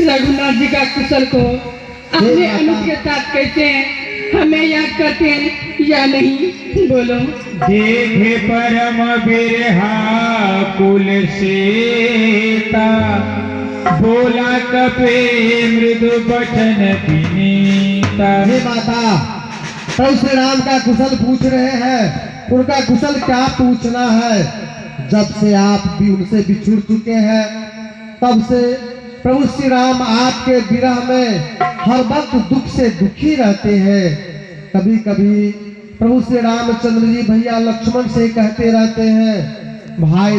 रघुनाथ जी का कुशल को अपने अनुज के साथ कैसे हमें याद करते हैं या नहीं, बोलो। देखे परम बिरहा कुल सीता, बोला कपे मृदु बचन विनीता। हे माता, प्रभु श्री राम का कुशल पूछ रहे हैं, उनका कुशल क्या पूछना है। जब से आप भी उनसे बिछुड़ चुके हैं, तब से प्रभु श्री राम आपके विरह में हर वक्त दुख से दुखी रहते हैं। कभी कभी प्रभु श्री रामचंद्र जी भैया लक्ष्मण से कहते रहते हैं, भाई